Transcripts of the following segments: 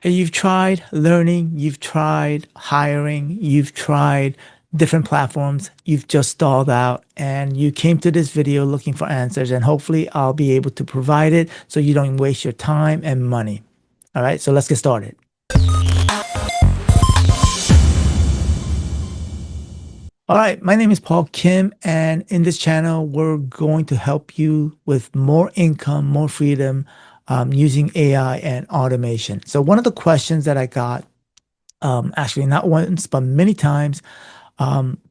And you've tried learning, you've tried hiring, you've tried different platforms, you've just stalled out, and you came to this video looking for answers, and hopefully I'll be able to provide it so you don't waste your time and money. All right, so let's get started. All right, my name is Paul Kim, and in this channel, we're going to help you with more income, more freedom using AI and automation. So one of the questions that I got, actually not once, but many times,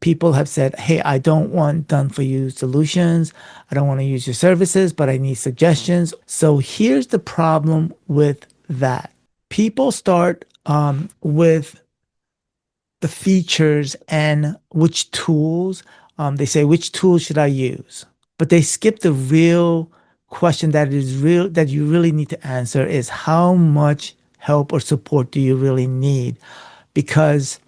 people have said, hey, I don't want done for you solutions. I don't want to use your services, but I need suggestions. So here's the problem with that. People start with the features and which tools. They say, which tools should I use? But they skip the real question that is real, that you really need to answer is how much help or support do you really need? Because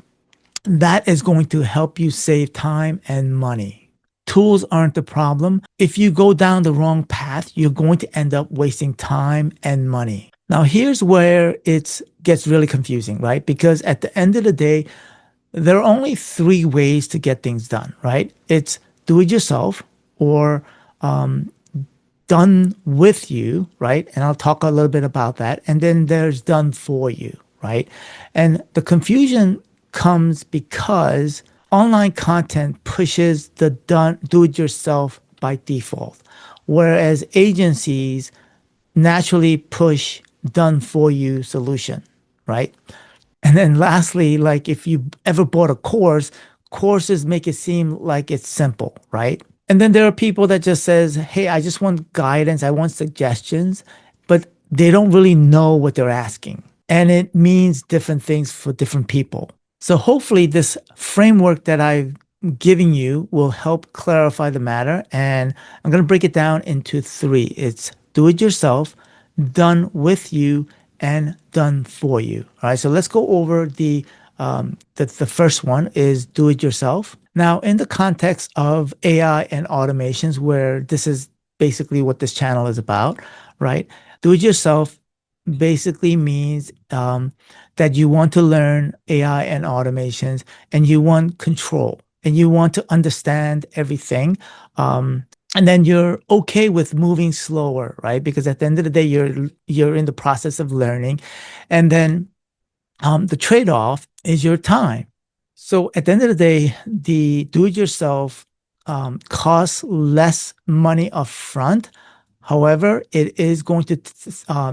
that is going to help you save time and money. Tools aren't the problem. If you go down the wrong path, you're going to end up wasting time and money. Now, here's where it gets really confusing, right? Because at the end of the day, there are only three ways to get things done, right? It's do it yourself or done with you, right? And I'll talk a little bit about that. And then there's done for you, right? And the confusion comes because online content pushes the do it yourself by default, whereas agencies naturally push done for you solution, right? And then lastly, like if you ever bought a course, courses make it seem like it's simple, right? And then there are people that just says, hey, I just want guidance, I want suggestions, but they don't really know what they're asking. And it means different things for different people. So hopefully this framework that I've given you will help clarify the matter. And I'm going to break it down into three. It's do it yourself, done with you, and done for you. All right, so let's go over the first one is do it yourself. Now, in the context of AI and automations, where this is basically what this channel is about, right? Do it yourself basically means that you want to learn AI and automations and you want control and you want to understand everything. And then you're okay with moving slower, right? Because at the end of the day, you're in the process of learning. And then the trade-off is your time. So at the end of the day, the do-it-yourself costs less money upfront. However, it is going to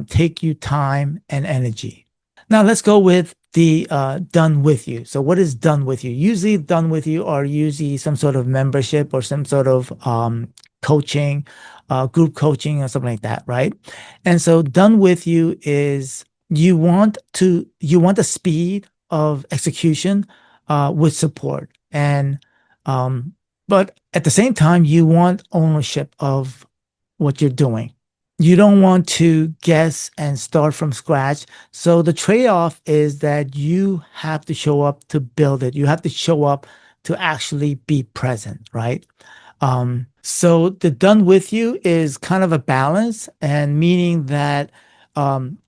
take you time and energy. Now let's go with the done with you. So what is done with you? Usually done with you are usually some sort of membership or some sort of coaching, group coaching or something like that, right? And so done with you is you want the speed of execution with support. And but at the same time, you want ownership of what you're doing. You don't want to guess and start from scratch. So the trade-off is that you have to show up to build it. You have to show up to actually be present, right? So the done with you is kind of a balance, and meaning that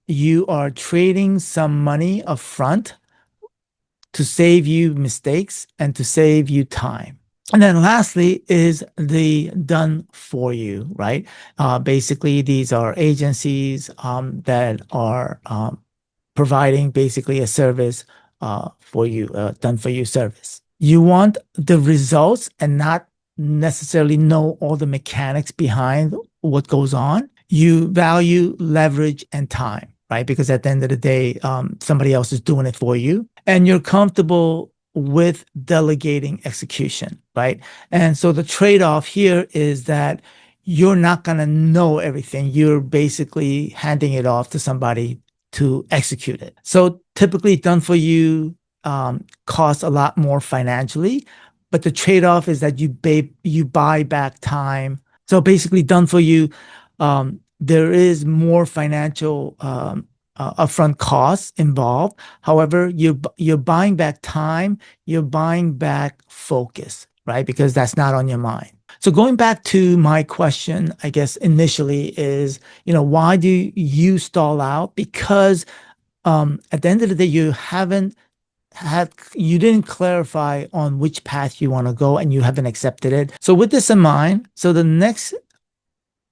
you are trading some money upfront to save you mistakes and to save you time. And then lastly is the done for you, right? Basically, these are agencies that are providing basically a service for you, done for you service. You want the results and not necessarily know all the mechanics behind what goes on. You value leverage and time, right? Because at the end of the day, somebody else is doing it for you, and you're comfortable with delegating execution, right? And so the trade-off here is that you're not going to know everything. You're basically handing it off to somebody to execute it. So typically done for you costs a lot more financially, but the trade-off is that you buy back time. So basically done for you, there is more financial upfront costs involved. However, you're buying back time, you're buying back focus, right? Because that's not on your mind. So going back to my question, I guess initially is, why do you stall out? Because at the end of the day, you didn't clarify on which path you want to go and you haven't accepted it. So with this in mind, so the next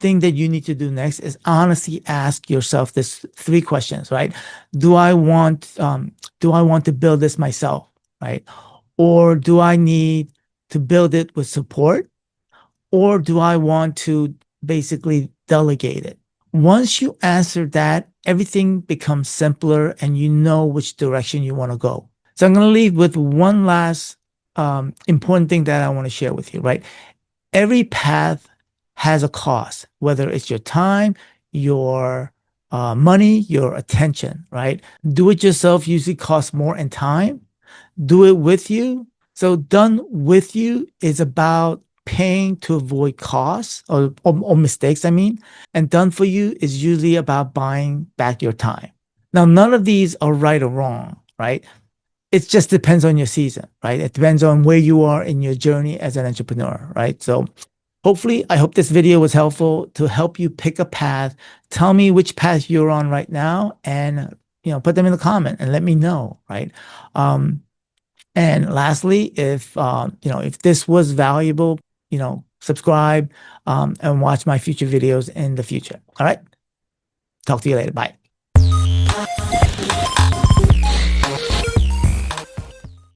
thing that you need to do next is honestly ask yourself this three questions, right? Do I want to build this myself, right? Or do I need to build it with support? Or do I want to basically delegate it? Once you answer that, everything becomes simpler and you know which direction you want to go. So I'm going to leave with one last important thing that I want to share with you, right? Every path has a cost, whether it's your time, your money, your attention, right? Do it yourself usually costs more in time. Do it with you. So done with you is about paying to avoid costs or mistakes, I mean. And done for you is usually about buying back your time. Now, none of these are right or wrong, right? It just depends on your season, right? It depends on where you are in your journey as an entrepreneur, right? So hopefully, I hope this video was helpful to help you pick a path. Tell me which path you're on right now and, put them in the comment and let me know, right? And lastly, if this was valuable, subscribe, and watch my future videos in the future. All right. Talk to you later. Bye.